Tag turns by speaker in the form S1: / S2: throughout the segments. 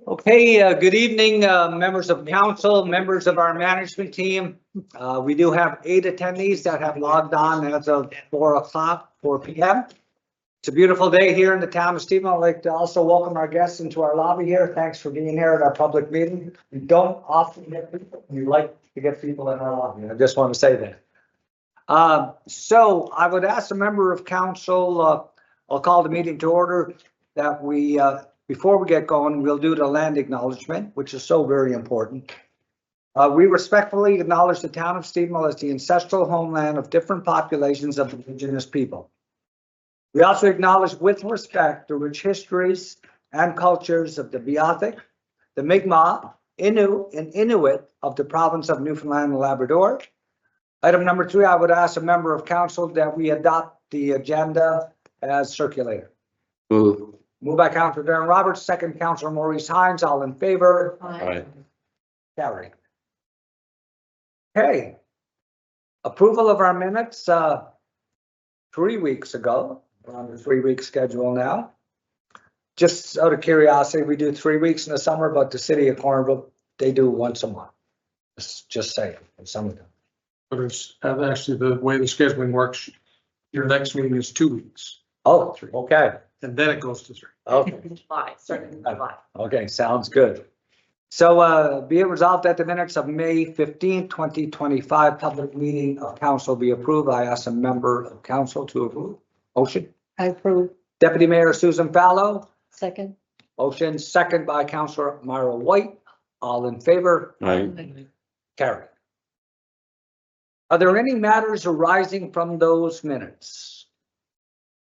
S1: Okay, good evening, members of council, members of our management team. We do have 8 attendees that have logged on as of 4 p.m. It's a beautiful day here in the town of Stephen. I'd like to also welcome our guests into our lobby here. Thanks for being here at our public meeting. We don't often get people. We like to get people in our lobby. I just want to say that. So I would ask a member of council, I'll call the meeting to order, that we, before we get going, we'll do the land acknowledgement, which is so very important. We respectfully acknowledge the town of Stephenville as the ancestral homeland of different populations of indigenous people. We also acknowledge with respect the rich histories and cultures of the Beothuk, the Mi'kmaq, Innu, and Inuit of the province of Newfoundland and Labrador. Item number 3, I would ask a member of council that we adopt the agenda as circulated.
S2: Move.
S1: Moved by Councillor Darren Roberts, second Councillor Maurice Hines, all in favor?
S2: Aye.
S1: Carried. Okay. Approval of our minutes 3 weeks ago. We're on the 3-week schedule now. Just out of curiosity, we do 3 weeks in the summer, but the city of Cornwall, they do once a month. Just saying, some of them.
S3: But it's actually the way the scheduling works. Your next meeting is 2 weeks.
S1: Oh, okay.
S3: And then it goes to 3.
S1: Okay.
S4: July, starting in July.
S1: Okay, sounds good. So be it resolved that the minutes of May 15, 2025 public meeting of council be approved. I ask a member of council to approve. Motion.
S4: I approve.
S1: Deputy Mayor Susan Fallow.
S4: Second.
S1: Motion second by Councillor Myra White. All in favor?
S2: Aye.
S1: Carried. Are there any matters arising from those minutes?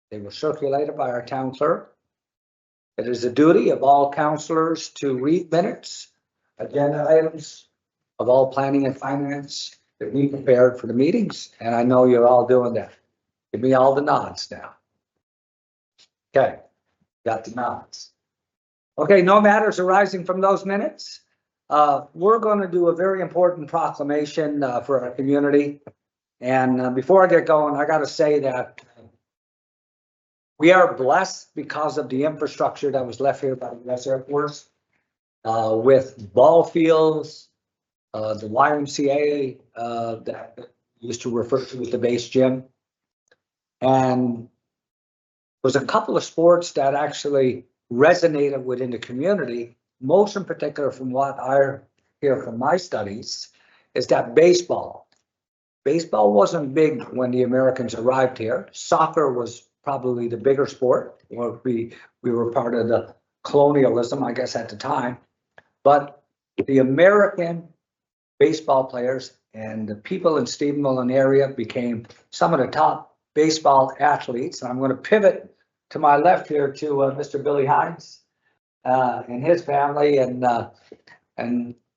S1: They were circulated by our town clerk. It is the duty of all councillors to read minutes, agenda items of all planning and finance that we prepared for the meetings, and I know you're all doing that. Give me all the nods now. Okay, got the nods. Okay, no matters arising from those minutes. We're going to do a very important proclamation for our community. And before I get going, I got to say that we are blessed because of the infrastructure that was left here by the U.S. Air Force with ball fields, the YMCA that used to refer to as the base gym. And there's a couple of sports that actually resonated within the community, most in particular from what I hear from my studies, is that baseball. Baseball wasn't big when the Americans arrived here. Soccer was probably the bigger sport. We were part of the colonialism, I guess, at the time. But the American baseball players and the people in Stephenville and area became some of the top baseball athletes. And I'm going to pivot to my left here to Mr. Billy Hines and his family, and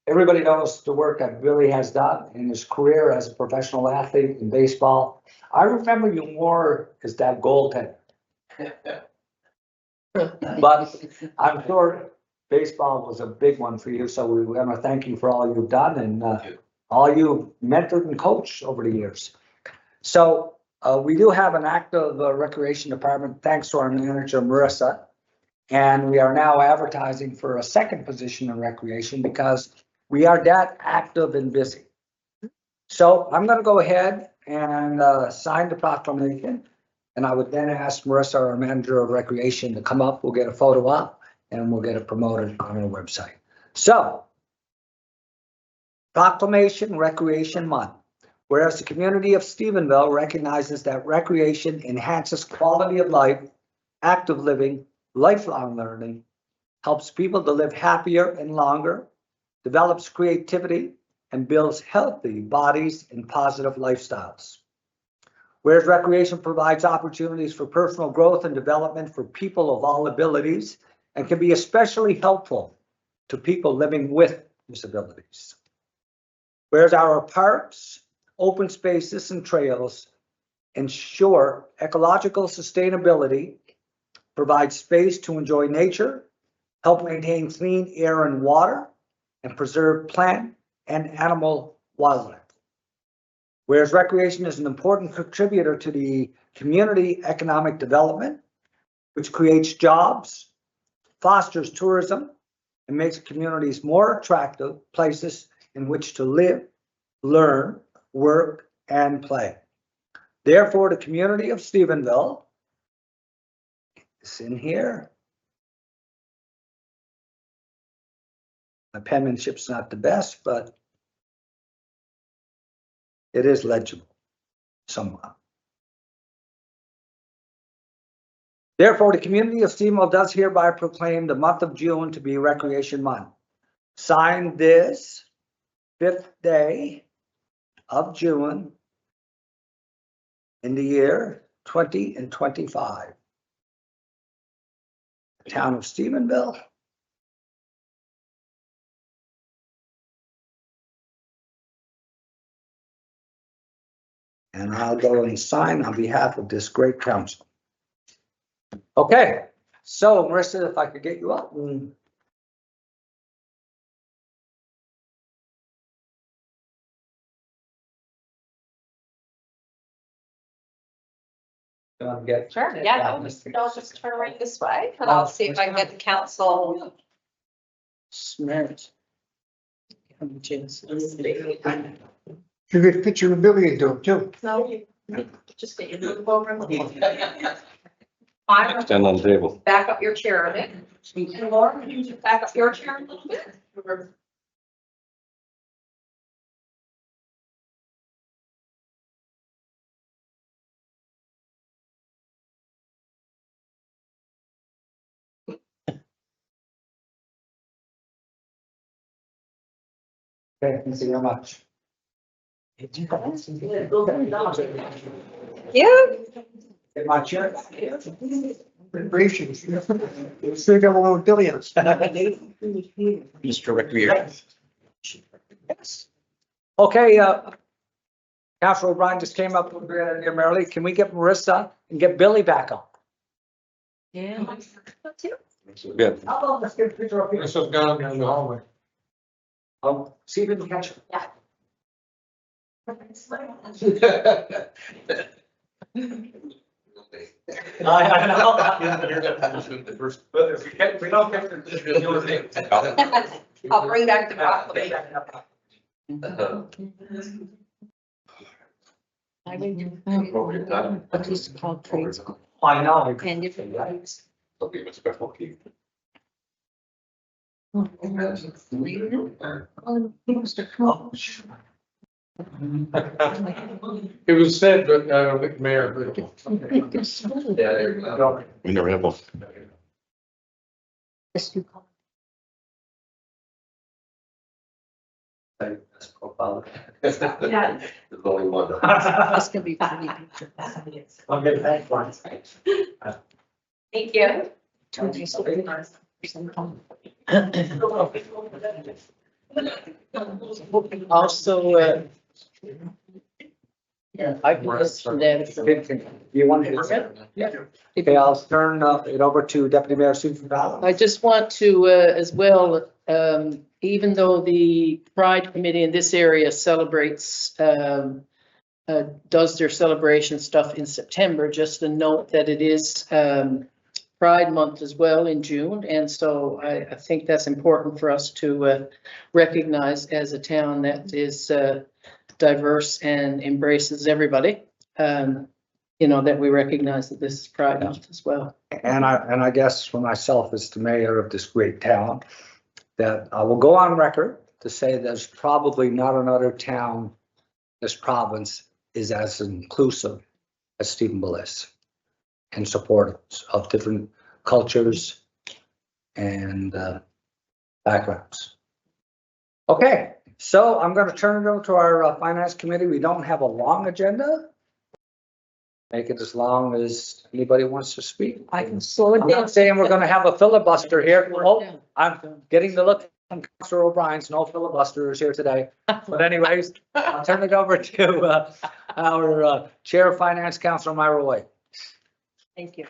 S1: everybody knows the work that Billy has done in his career as a professional athlete in baseball. I remember you more as that goaltender, but I'm sure baseball was a big one for you. So we want to thank you for all you've done and all you've mentored and coached over the years. So we do have an active recreation department, thanks to our manager, Marissa. And we are now advertising for a second position in recreation because we are that active and busy. So I'm going to go ahead and sign the proclamation. And I would then ask Marissa, our manager of recreation, to come up. We'll get a photo up and we'll get it promoted on our website. So, Proclamation Recreation Month. Whereas the community of Stephenville recognizes that recreation enhances quality of life, active living, lifelong learning, helps people to live happier and longer, develops creativity, and builds healthy bodies and positive lifestyles. Whereas recreation provides opportunities for personal growth and development for people of all abilities and can be especially helpful to people living with disabilities. Whereas our parks, open spaces, and trails ensure ecological sustainability, provide space to enjoy nature, help maintain clean air and water, and preserve plant and animal wildlife. Whereas recreation is an important contributor to the community economic development, which creates jobs, fosters tourism, and makes communities more attractive places in which to live, learn, work, and play. Therefore, the community of Stephenville is in here. My penmanship's not the best, but it is legible somewhat. Therefore, the community of Stephenville does hereby proclaim the month of June to be Recreation Month. Signed this 5th day of June in the year 2025. The town of Stephenville. And I'll go and sign on behalf of this great council. Okay, so Marissa, if I could get you up. You want to get?
S2: Sure, yeah, I'll just turn right this way, and I'll see if I can get the council.
S4: Smart.
S5: You get a picture of Billy into it too.
S2: No, just get your move over.
S6: Stand on the table.
S2: Back up your chair a bit. And Laura, can you just back up your chair a little bit?
S1: Okay, thank you very much.
S2: Yeah.
S1: Get my chair.
S5: Vibrations. You still got a little billions.
S6: Mr. Recreation.
S1: Yes. Okay, Councilor O'Brien just came up with merrily. Can we get Marissa and get Billy back up?
S2: Yeah.
S6: Good.
S1: How about let's get a picture up here?
S3: This is down in the hallway.
S1: See if we can catch her.
S2: Yeah.
S1: I know.
S2: I'll bring back the proclamation.
S4: I would, what is called trades.
S1: I know.
S4: And different rights.
S6: I'll give a special key.
S3: It was said, but I don't think mayor, but.
S6: Yeah, there you go. We never have one.
S2: Yeah.
S6: There's only one.
S4: This can be funny picture.
S1: Okay, thanks.
S2: Thank you.
S4: Also, I can listen to that.
S1: You want to?
S4: Yeah.
S1: Okay, I'll turn it over to Deputy Mayor Susan Fowler.
S4: I just want to, as well, even though the Pride Committee in this area celebrates, does their celebration stuff in September, just a note that it is Pride Month as well in June. And so I think that's important for us to recognize as a town that is diverse and embraces everybody. You know, that we recognize that this is Pride Month as well.
S1: And I guess for myself as the mayor of this great town, that I will go on record to say there's probably not another town, this province is as inclusive as Stephenville is in support of different cultures and backgrounds. Okay, so I'm going to turn it over to our finance committee. We don't have a long agenda. Make it as long as anybody wants to speak.
S4: I can slow
S1: I'm not saying we're gonna have a filibuster here. Oh, I'm getting the look from Councilor O'Brien's no filibusters here today. But anyways, I'll turn it over to our Chair of Finance, Councilor Myra White.
S7: Thank you.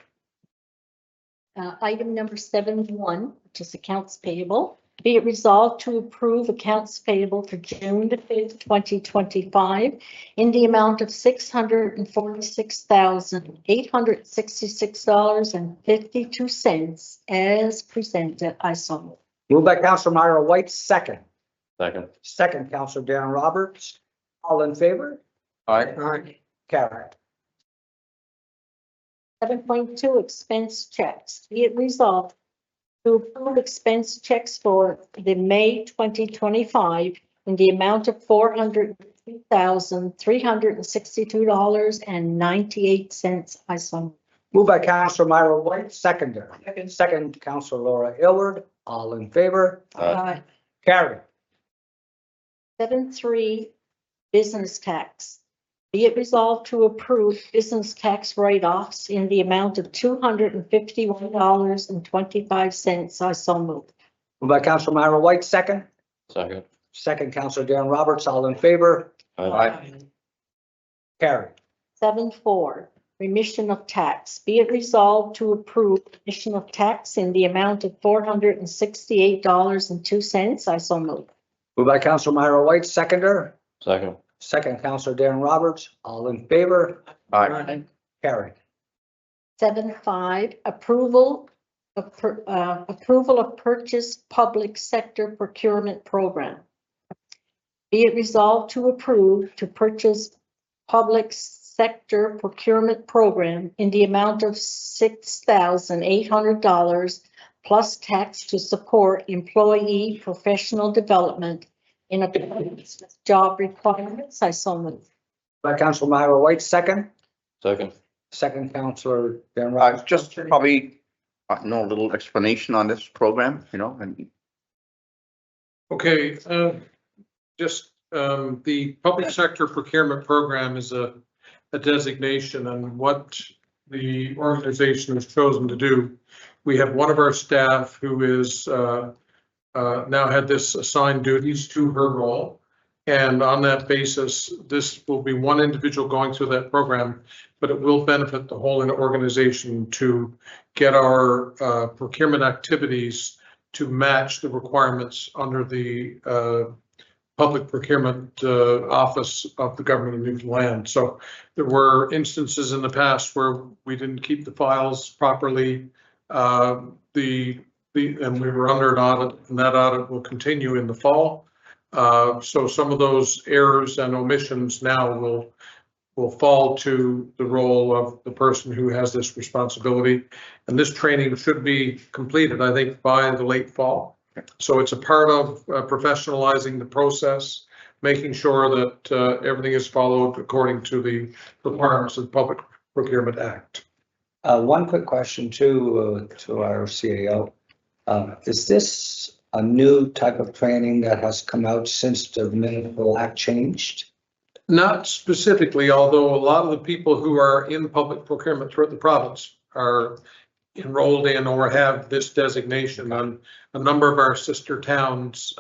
S7: Item number 71, which is accounts payable. Be it resolved to approve accounts payable for June the 5th, 2025 in the amount of $646,866.52 as presented. I so move.
S1: Moved by Councilor Myra White, second.
S6: Second.
S1: Second, Councilor Darren Roberts. All in favor?
S6: Aye.
S1: Carried.
S7: 7.2 expense checks. Be it resolved to approve expense checks for the May 2025 in the amount of $403,362.98. I so move.
S1: Moved by Councilor Myra White, seconder. Second, Councilor Laura Aylward. All in favor?
S7: Aye.
S1: Carried.
S7: 7.3 business tax. Be it resolved to approve business tax write-offs in the amount of $251.25. I so move.
S1: Moved by Councilor Myra White, second.
S6: Second.
S1: Second, Councilor Darren Roberts. All in favor? Carried.
S7: 7.4 remission of tax. Be it resolved to approve remission of tax in the amount of $468.02. I so move.
S1: Moved by Councilor Myra White, seconder.
S6: Second.
S1: Second, Councilor Darren Roberts. All in favor?
S6: Aye.
S1: Carried.
S7: 7.5 approval of purchase public sector procurement program. Be it resolved to approve to purchase public sector procurement program in the amount of $6,800 plus tax to support employee professional development in accordance with job requirements. I so move.
S1: By Councilor Myra White, second.
S6: Second.
S1: Second, Councilor Darren Roberts.
S8: Just probably, a little explanation on this program, and
S3: Okay, the public sector procurement program is a designation, and what the organization has chosen to do. We have one of our staff who is now had this assigned duties to her role. And on that basis, this will be one individual going through that program, but it will benefit the whole organization to get our procurement activities to match the requirements under the public procurement office of the government of Newfoundland. So there were instances in the past where we didn't keep the files properly. And we were under an audit, and that audit will continue in the fall. So some of those errors and omissions now will fall to the role of the person who has this responsibility. And this training should be completed, I think, by the late fall. So it's a part of professionalizing the process, making sure that everything is followed according to the requirements of the Public Procurement Act.
S1: One quick question to our CAO. Is this a new type of training that has come out since the municipal act changed?
S3: Not specifically, although a lot of the people who are in public procurement throughout the province are enrolled in or have this designation. On a number of our sister towns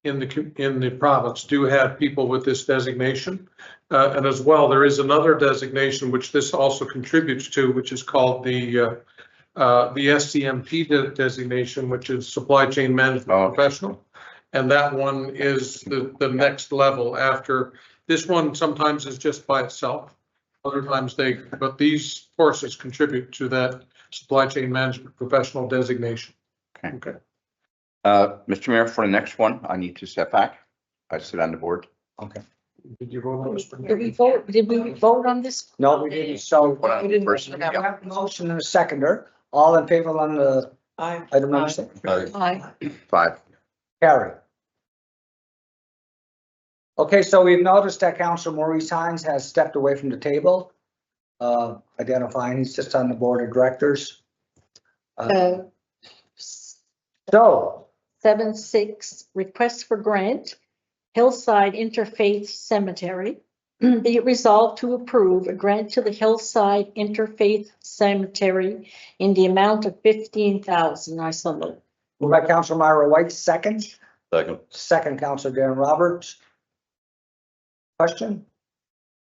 S3: in the province do have people with this designation. And as well, there is another designation which this also contributes to, which is called the SCMP designation, which is Supply Chain Management Professional. And that one is the next level after. This one sometimes is just by itself. Other times but these courses contribute to that Supply Chain Management Professional designation.
S8: Okay. Mr. Mayor, for the next one, I need to step back. I sit on the board.
S1: Okay.
S3: Did you vote on this?
S7: Did we vote on this?
S1: No, we didn't. So
S8: We didn't. First,
S1: we have a motion and a seconder. All in favor on the item number 6?
S7: Aye.
S8: 5.
S1: Carry. Okay, so we've noticed that Councillor Maurice Hines has stepped away from the table, identifying he's just on the board of directors. So
S7: 7.6 request for grant, Hillside Interfaith Cemetery. Be it resolved to approve a grant to the Hillside Interfaith Cemetery in the amount of $15,000. I so move.
S1: moved by Councillor Myra White, second.
S6: Second.
S1: Second, Councillor Darren Roberts. Question?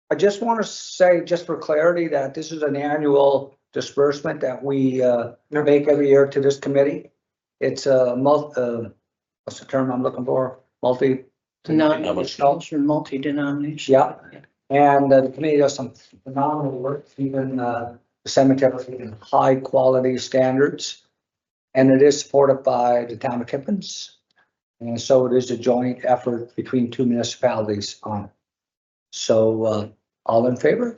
S1: I just want to say, just for clarity, that this is an annual disbursement that we make every year to this committee. It's what's the term I'm looking for? Multi.
S4: Multi-denomination.
S1: Yeah. And the committee does some phenomenal work, even the cemetery in high quality standards. And it is supported by the town of Tippins. And so it is a joint effort between two municipalities on it. So all in favor?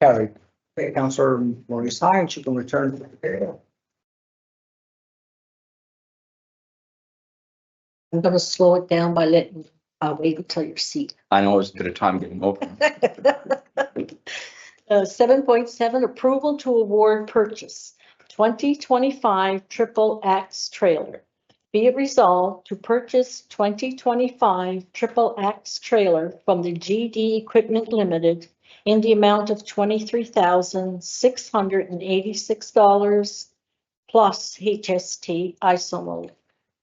S1: Carried. Okay, Councillor Maurice Hines, you can return to the table.
S7: I'm gonna slow it down by letting, wait until your seat.
S8: I know it's a bit of time getting over.
S7: 7.7, approval to award purchase 2025 triple X trailer. Be it resolved to purchase 2025 triple X trailer from the GD Equipment Limited in the amount of $23,686 plus HST ISOMO.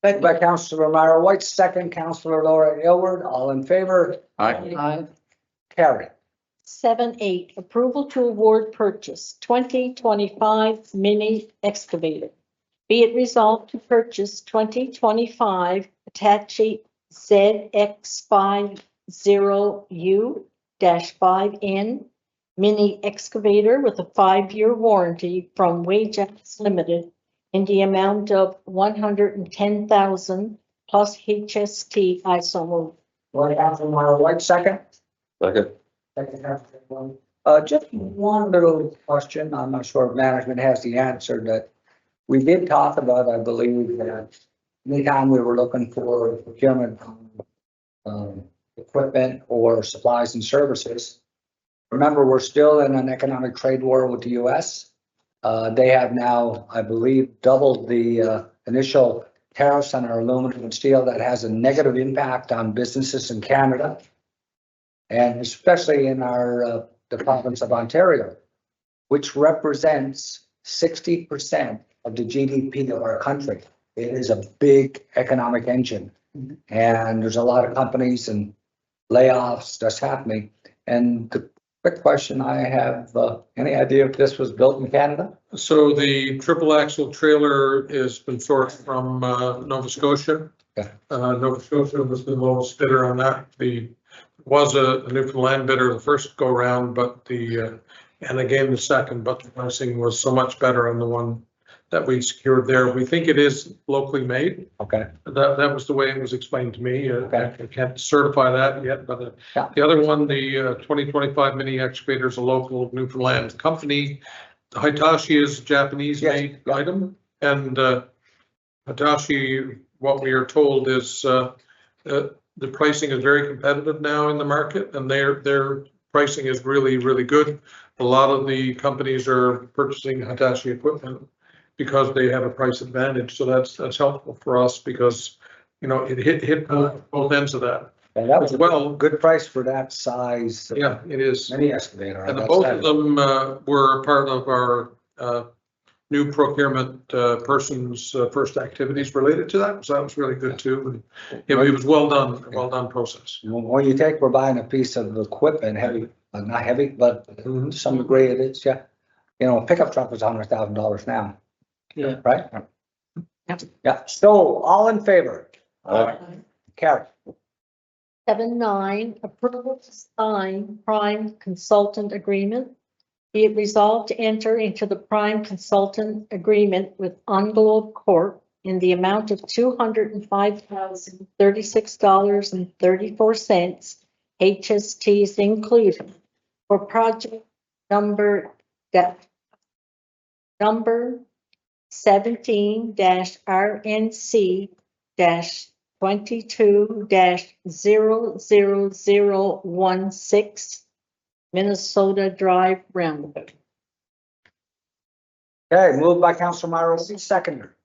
S1: Moved by Councillor Myra White, second Councillor Laura Aylward, all in favor?
S8: Aye.
S1: Carried.
S7: 7.8, approval to award purchase 2025 mini excavator. Be it resolved to purchase 2025 Hitachi ZX50U-5N mini excavator with a 5-year warranty from Wajax Limited in the amount of $110,000 plus HST ISOMO.
S1: Councillor Myra White, second.
S6: Second.
S1: Just one little question. I'm not sure if management has the answer that we did talk about, I believe, that anytime we were looking for procurement equipment or supplies and services. Remember, we're still in an economic trade war with the US. They have now, I believe, doubled the initial tariffs on our aluminum and steel. That has a negative impact on businesses in Canada. And especially in our the province of Ontario, which represents 60% of the GDP of our country. It is a big economic engine, and there's a lot of companies and layoffs that's happening. And the quick question I have, any idea if this was built in Canada?
S3: So the triple axle trailer has been sourced from Nova Scotia.
S1: Okay.
S3: Nova Scotia was the lowest bidder on that. Was a Newfoundland bidder the first go round, but and again the second, but the pricing was so much better on the one that we secured there. We think it is locally made.
S1: Okay.
S3: That was the way it was explained to me.
S1: Okay.
S3: I can't certify that yet, but
S1: Yeah.
S3: the other one, the 2025 mini excavator is a local Newfoundland company. Hitachi is a Japanese made item, and Hitachi, what we are told is the pricing is very competitive now in the market, and their pricing is really, really good. A lot of the companies are purchasing Hitachi equipment because they have a price advantage. So that's helpful for us because, you know, it hit both ends of that.
S1: And that was a
S3: Well,
S1: good price for that size.
S3: Yeah, it is.
S1: Mini excavator.
S3: And both of them were part of our new procurement person's first activities related to that. So that was really good too. And it was well done process.
S1: When you take, we're buying a piece of equipment, heavy, not heavy, but to some degree it is, yeah. You know, a pickup truck is $100,000 now.
S4: Yeah.
S1: Right?
S7: Yep.
S1: Yeah, so all in favor? Carry.
S7: 7.9, approval to sign prime consultant agreement. Be it resolved to enter into the prime consultant agreement with Unglobe Corp in the amount of $205,036.34, HSTs included, for project number 17-RNC-22-00016, Minnesota Drive Roundabout.
S1: Okay, moved by Councillor Myra, seconder.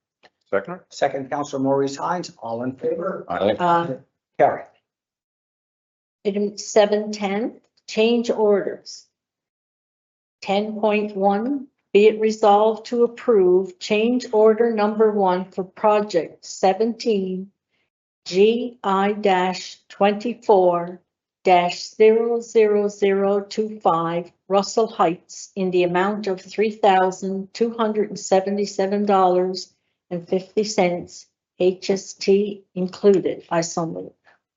S8: Second.
S1: Second, Councillor Maurice Hines, all in favor? Carry.
S7: Item 7.10, change orders. 10.1, be it resolved to approve change order number 1 for project 17 GI-24-00025 Russell Heights in the amount of $3,277.50, HST included. I so move.
S1: Moved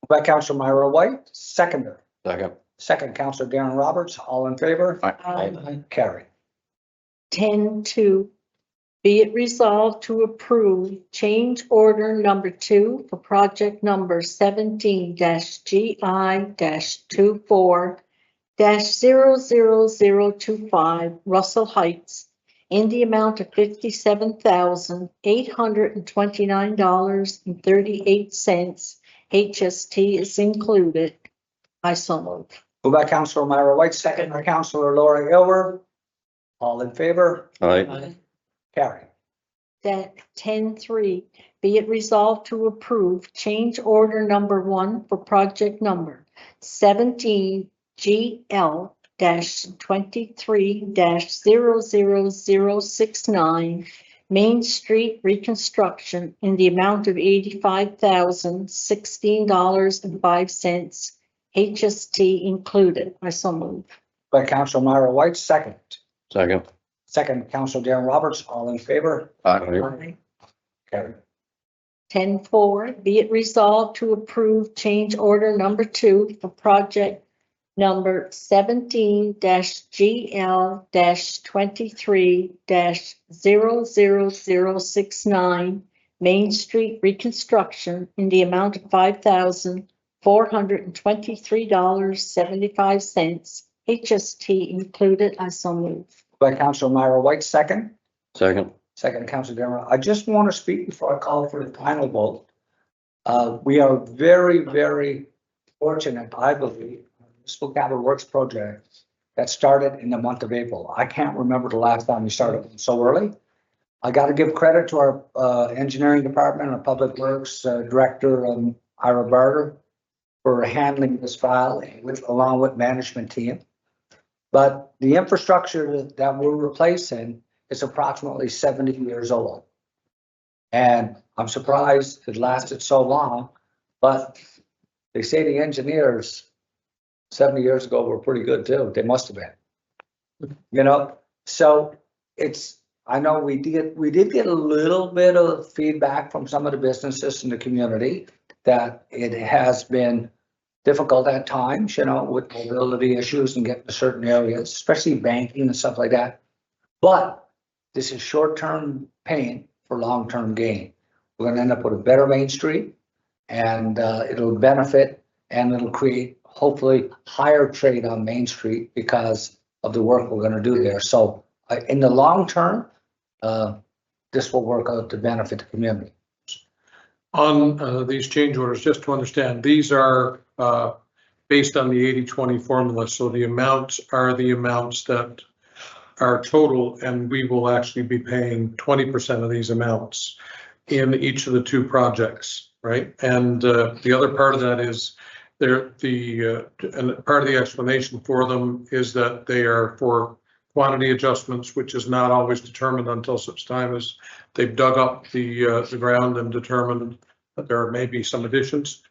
S1: by Counselor Myra White, seconder.
S6: Second.
S1: Second, Counselor Darren Roberts, all in favor?
S7: Aye.
S1: Carried.
S7: 10.2, be it resolved to approve change order number 2 for project number 17-GI-24-00025 Russell Heights in the amount of $57,829.38. HST is included. I so move.
S1: Moved by Counselor Myra White, second by Counselor Laura Aylward. All in favor?
S6: Aye.
S1: Carried.
S7: That 10.3, be it resolved to approve change order number 1 for project number 17GL-23-00069 Main Street reconstruction in the amount of $85,016.05. HST included. I so move.
S1: By Counselor Myra White, second.
S6: Second.
S1: Second, Counselor Darren Roberts, all in favor?
S6: Aye.
S1: Carried.
S7: 10.4, be it resolved to approve change order number 2 for project number 17-GL-23-00069 Main Street reconstruction in the amount of $5,423.75. HST included. I so move.
S1: By Counselor Myra White, second.
S6: Second.
S1: Second, Counselor Darren. I just want to speak before I call for the final vote. We are very, very fortunate, I believe, municipal capital works project that started in the month of April. I can't remember the last time we started so early. I got to give credit to our engineering department and public works director, Ira Barter, for handling this file along with management team. But the infrastructure that we're replacing is approximately 70 years old. And I'm surprised it lasted so long, but they say the engineers 70 years ago were pretty good too. They must have been. So I know we did get a little bit of feedback from some of the businesses in the community that it has been difficult at times, with mobility issues and getting to certain areas, especially banking and stuff like that. But this is short-term pain for long-term gain. We're going to end up with a better Main Street, and it'll benefit, and it'll create hopefully higher trade on Main Street because of the work we're going to do there. So in the long term, this will work out to benefit the community.
S3: On these change orders, just to understand, these are based on the 80-20 formula. So the amounts are the amounts that are total, and we will actually be paying 20% of these amounts in each of the 2 projects, right? And the other part of that is and part of the explanation for them is that they are for quantity adjustments, which is not always determined until such time as they've dug up the ground and determined that there may be some additions.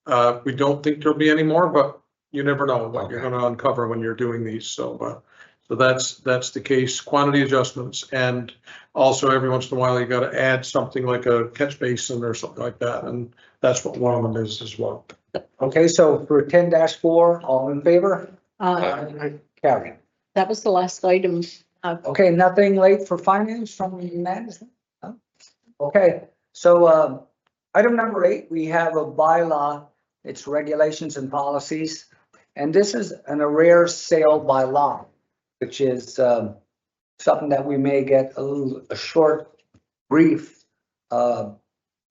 S3: We don't think there'll be any more, but you never know what you're going to uncover when you're doing these. So that's the case. Quantity adjustments, and also every once in a while you got to add something like a catch basin or something like that, and that's what one of them is as well.
S1: Okay, so for 10-4, all in favor? Carried.
S7: That was the last item.
S1: Okay, nothing late for finance from management? No? Okay, so item number 8, we have a bylaw. It's regulations and policies. And this is an arrears sale by law, which is something that we may get a short, brief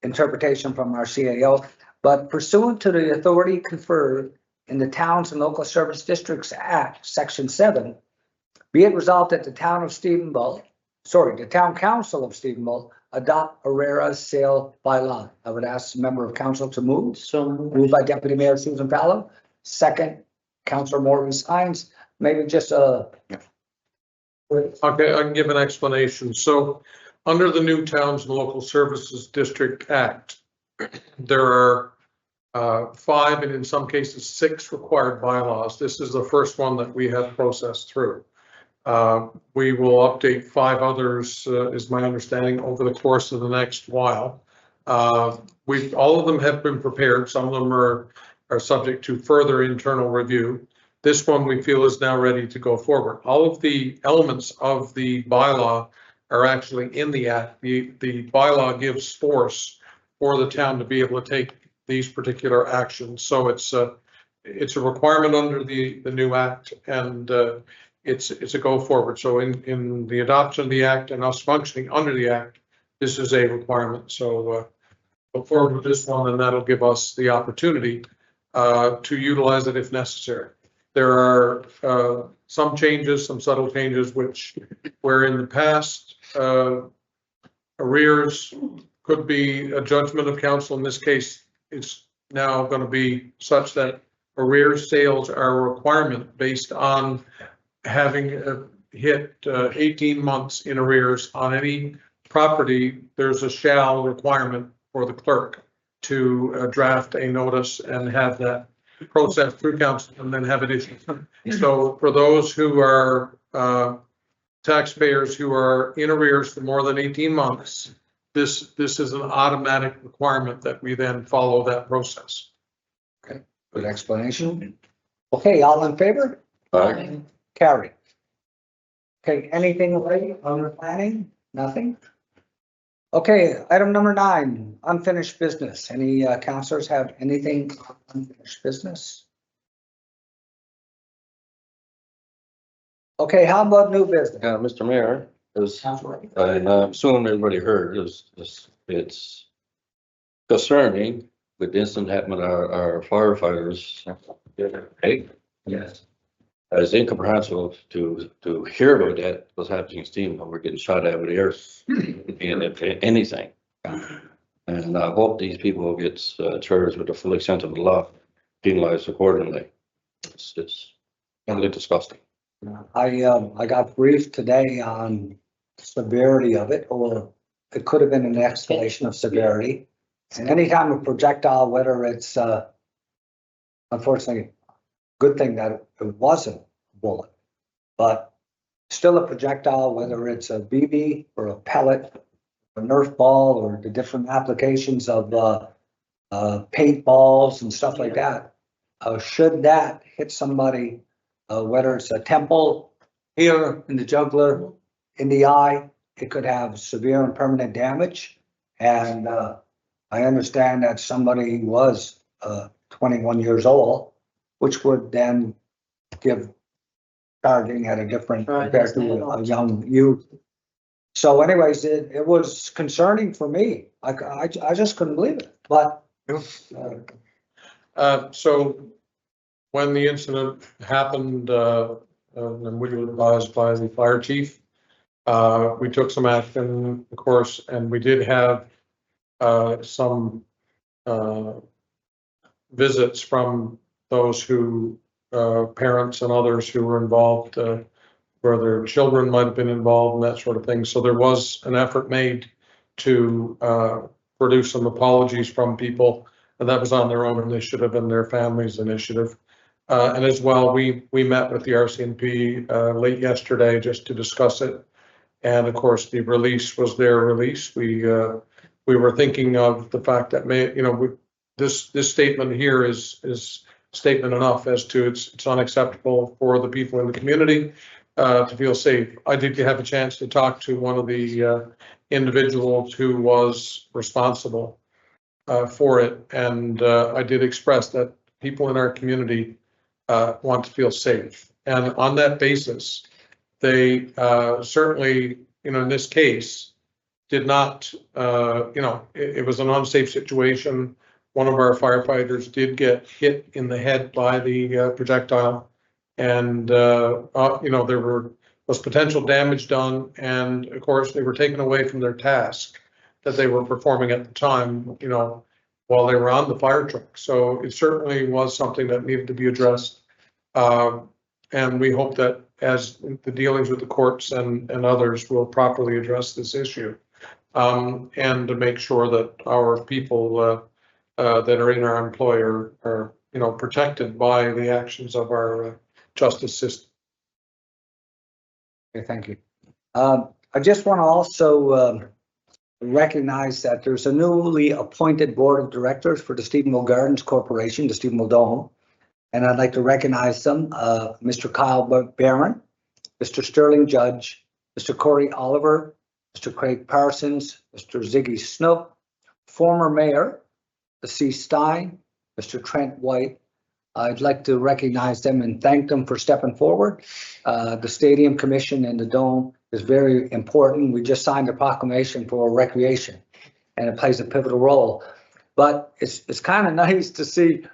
S1: interpretation from our CAO. But pursuant to the authority conferred in the Towns and Local Service Districts Act, Section 7, be it resolved that the Town Council of Stephenville adopt ARERA's sale by law. I would ask a member of council to move.
S4: So
S1: Moved by Deputy Mayor Susan Fallow. Second, Councilor Morgan Sines. Maybe just
S3: Okay, I can give an explanation. So under the new Towns and Local Services District Act, there are 5 and in some cases 6 required bylaws. This is the first one that we have processed through. We will update 5 others, is my understanding, over the course of the next while. All of them have been prepared. Some of them are subject to further internal review. This one we feel is now ready to go forward. All of the elements of the bylaw are actually in the act. The bylaw gives force for the town to be able to take these particular actions. So it's a requirement under the new act, and it's a go forward. So in the adoption of the act and us functioning under the act, this is a requirement. So go forward with this one, and that'll give us the opportunity to utilize it if necessary. There are some changes, some subtle changes, where in the past, arrears could be a judgment of council. In this case, it's now going to be such that arrears sales are a requirement based on having hit 18 months in arrears on any property. There's a shall requirement for the clerk to draft a notice and have that process through council and then have it issued. So for those who are taxpayers who are in arrears for more than 18 months, this is an automatic requirement that we then follow that process.
S1: Okay, good explanation. Okay, all in favor?
S6: Aye.
S1: Carry. Okay, anything late on planning? Nothing? Okay, item number 9, unfinished business. Any councilors have anything on unfinished business? Okay, how about new business?
S6: Mr. Mayor, as
S1: Councilor?
S6: I assume everybody heard, it's concerning with the incident happened to our firefighters. Hey,
S1: Yes.
S6: it's incomprehensible to hear about that was happening in Steamboat. We're getting shot at with the earth and if anything. And I hope these people get charged with the full extent of the law, penalized accordingly. It's really disgusting.
S1: I got briefed today on severity of it, or it could have been an escalation of severity. And anytime a projectile, whether it's unfortunately, good thing that it wasn't a bullet, but still a projectile, whether it's a BB or a pellet, a Nerf ball, or the different applications of paintballs and stuff like that. Should that hit somebody, whether it's a temple, here in the jugular, in the eye, it could have severe and permanent damage. And I understand that somebody was 21 years old, which would then give charging at a different compared to a young youth. So anyways, it was concerning for me. I just couldn't believe it, but
S3: So when the incident happened, and we were advised by the fire chief, we took some action, of course, and we did have some visits from those who, parents and others who were involved, where their children might have been involved and that sort of thing. So there was an effort made to produce some apologies from people, and that was on their own initiative and their family's initiative. And as well, we met with the RCMP late yesterday just to discuss it. And of course, the release was their release. We were thinking of the fact that this statement here is statement enough as to it's unacceptable for the people in the community to feel safe. I did have a chance to talk to one of the individuals who was responsible for it, and I did express that people in our community want to feel safe, and on that basis, they certainly, in this case, did not, it was an unsafe situation. One of our firefighters did get hit in the head by the projectile, and there was potential damage done, and of course they were taken away from their task that they were performing at the time, while they were on the fire truck. So it certainly was something that needed to be addressed, and we hope that as the dealings with the courts and others will properly address this issue, and to make sure that our people that are in our employer are, protected by the actions of our justice system.
S1: okay, thank you. I just want to also recognize that there's a newly appointed board of directors for the Stephenville Gardens Corporation, the Stephenville Dome. And I'd like to recognize them, Mr. Kyle Barron, Mr. Sterling Judge, Mr. Corey Oliver, Mr. Craig Parsons, Mr. Ziggy Snook, former mayor, C. Stein, Mr. Trent White. I'd like to recognize them and thank them for stepping forward. The Stadium Commission and the Dome is very important. We just signed a proclamation for recreation, and it plays a pivotal role. But it's kind of nice to see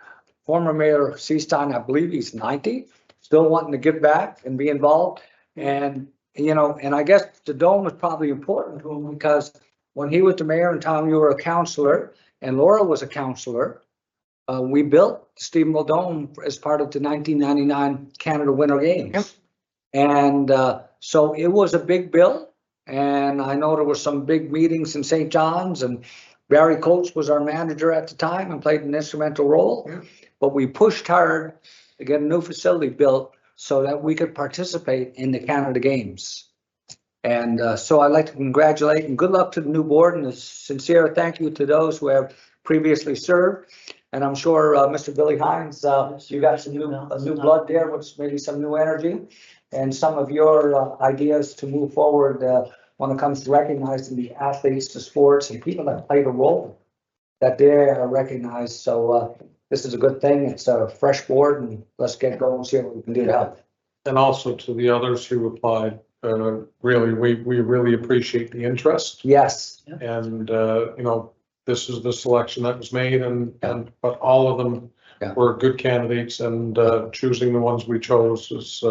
S1: former Mayor C. Stein, I believe he's 90, still wanting to give back and be involved. And, you know, and I guess the Dome is probably important to him because when he was the mayor and Tom, you were a counselor, and Laura was a counselor. We built the Stephenville Dome as part of the 1999 Canada Winter Games.
S5: Yep.
S1: And so it was a big bill. And I know there were some big meetings in St. John's, and Barry Coates was our manager at the time and played an instrumental role.
S5: Yeah.
S1: But we pushed hard to get a new facility built so that we could participate in the Canada Games. And so I'd like to congratulate and good luck to the new board, and a sincere thank you to those who have previously served. And I'm sure Mr. Billy Hines, you got some new blood there, with maybe some new energy and some of your ideas to move forward when it comes to recognizing the athletes, the sports, and people that played a role, that they are recognized. So this is a good thing. It's a fresh board, and let's get going and see what we can do to help.
S3: And also to the others who applied, really, we really appreciate the interest.
S1: Yes.
S3: And, you know, this is the selection that was made, but all of them were good candidates, and choosing the ones we chose is,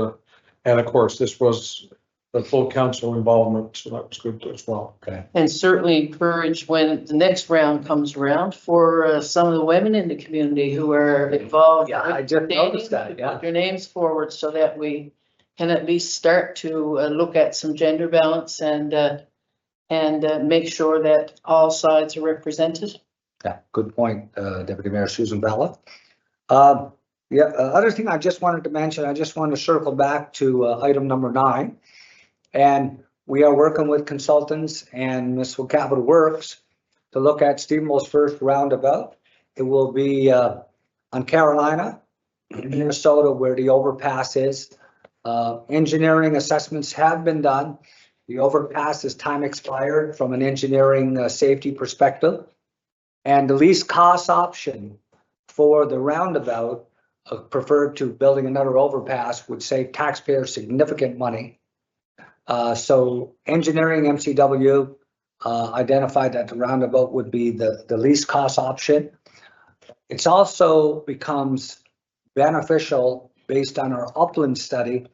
S3: and of course, this was the full council involvement, so that was good as well.
S1: Okay.
S4: And certainly encourage when the next round comes around for some of the women in the community who are involved.
S1: Yeah, I
S4: with
S1: just
S4: dating,
S1: noticed that,
S4: to
S1: yeah.
S4: Put their names forward so that we can at least start to look at some gender balance and make sure that all sides are represented.
S1: Yeah, good point, Deputy Mayor Susan Bella. Other thing I just wanted to mention, I just want to circle back to item number 9. And we are working with consultants and Municipal Capital Works to look at Stephenville's first roundabout. It will be on Carolina, in Minnesota, where the overpass is. Engineering assessments have been done. The overpass is time expired from an engineering safety perspective. And the least cost option for the roundabout, preferred to building another overpass, would save taxpayers significant money. So engineering MCW identified that the roundabout would be the least cost option. It's also becomes beneficial based on our upland study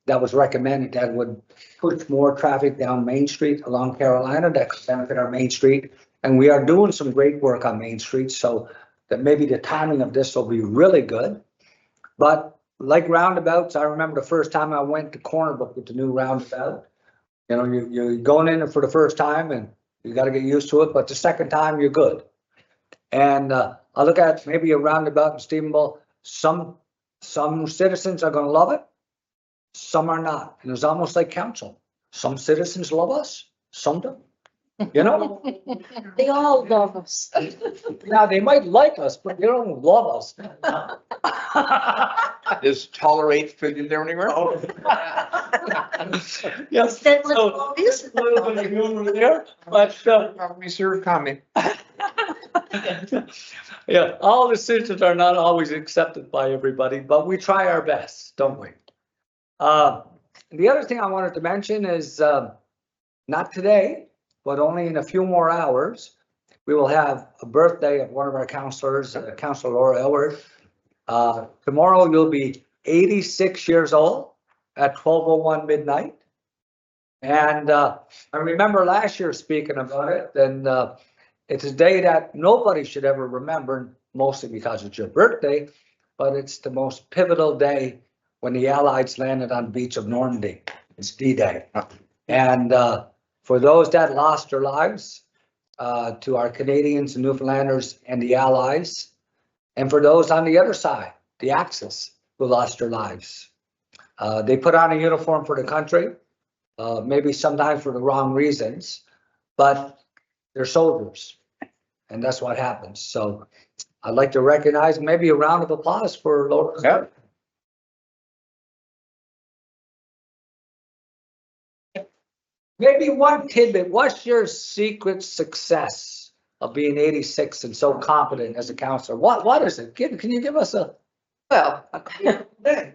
S1: that was recommended, that would push more traffic down Main Street along Carolina, that could benefit our Main Street. And we are doing some great work on Main Street, so that maybe the timing of this will be really good. But like roundabouts, I remember the first time I went to Corner Brook with the new roundabout. You know, you're going in for the first time and you got to get used to it, but the second time you're good. And I look at maybe a roundabout in Stephenville. Some citizens are going to love it, some are not. And it's almost like council. Some citizens love us, some don't. You know,
S7: They all love us.
S1: now they might like us, but they don't love us.
S8: Is tolerate fit in there anywhere?
S1: Yes.
S7: That's
S1: So,
S7: what it is.
S1: a little bit of humor there, but
S8: Reserve comment.
S1: yeah, all decisions are not always accepted by everybody, but we try our best, don't we? The other thing I wanted to mention is not today, but only in a few more hours, we will have a birthday of one of our counselors, Counselor Laura Elward. Tomorrow you'll be 86 years old at 12:01 midnight. And I remember last year speaking about it, and it's a day that nobody should ever remember, mostly because it's your birthday, but it's the most pivotal day when the Allies landed on the beach of Normandy. It's D-Day. And for those that lost their lives, to our Canadians and Newfoundlanders and the Allies, and for those on the other side, the Axis, who lost their lives. They put on a uniform for the country, maybe sometimes for the wrong reasons, but they're soldiers. And that's what happens. So I'd like to recognize, maybe a round of applause for Lotus.
S8: Yeah.
S1: Maybe one tidbit, what's your secret success of being 86 and so competent as a counselor? What is it? Can you give us a?
S9: Well.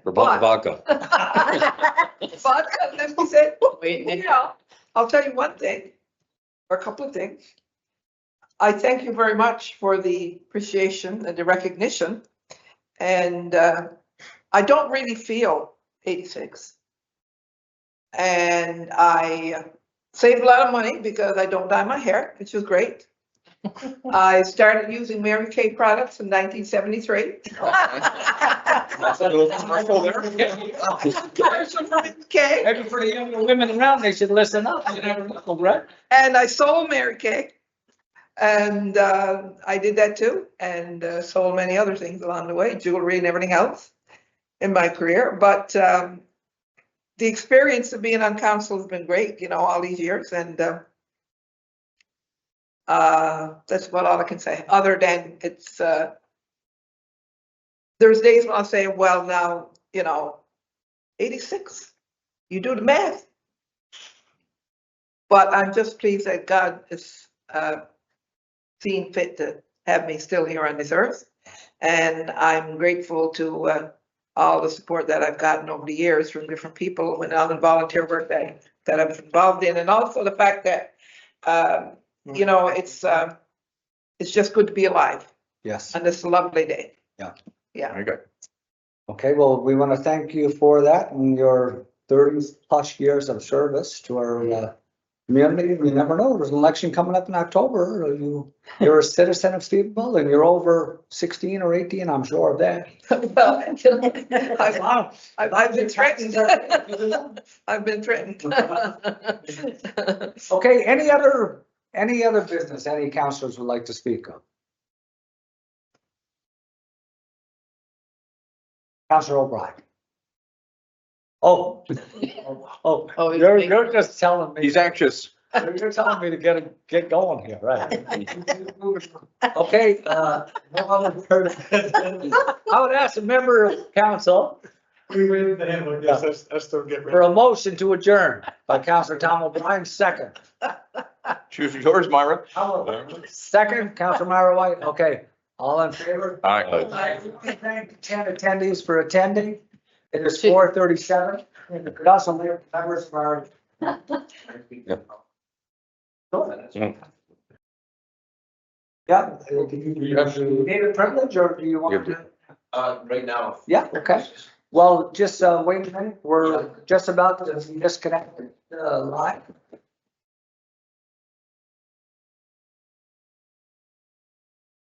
S6: Vodka.
S9: Vodka, let me say,
S4: Wait,
S9: you know, I'll tell you one thing, or a couple of things. I thank you very much for the appreciation and the recognition. And I don't really feel 86. And I saved a lot of money because I don't dye my hair, which was great. I started using Mary Kay products in 1973.
S8: That's a little commercial there.
S9: Kay.
S1: Maybe for the younger women around, they should listen up. You never know, right?
S9: And I sold Mary Kay. And I did that too, and sold many other things along the way, jewelry and everything else in my career. But the experience of being on council has been great, you know, all these years. And that's about all I can say, other than it's, there's days when I'll say, well, now, you know, 86, you do the math. But I'm just pleased that God is seen fit to have me still here on this earth. And I'm grateful to all the support that I've gotten over the years from different people and all the volunteer work that I'm involved in. And also the fact that, you know, it's just good to be alive
S1: Yes.
S9: on this lovely day.
S1: Yeah.
S9: Yeah.
S8: Very good.
S1: Okay, well, we want to thank you for that and your 30+ years of service to our community. You never know, there's an election coming up in October. You're a citizen of Stephenville and you're over 16 or 18, I'm sure of that.
S9: Well, I've been threatened. I've been threatened.
S1: Okay, any other business any councilors would like to speak of? Councilor O'Brien. Oh,
S4: Oh, he's
S1: you're just telling me.
S8: He's anxious.
S1: You're telling me to get going here, right? Okay, I would ask a member of council
S5: I still get
S1: for a motion to adjourn by Councilor Tom O'Brien, second.
S8: Choose yours, Myra.
S1: Second, Councilor Myra White, okay, all in favor?
S8: Aye.
S1: I thank 10 attendees for attending. It is 4:37. It also members of our. Yeah. Do you need a privilege or do you want to?
S6: Right now.
S1: Yeah, okay. Well, just wait a minute. We're just about to disconnect live.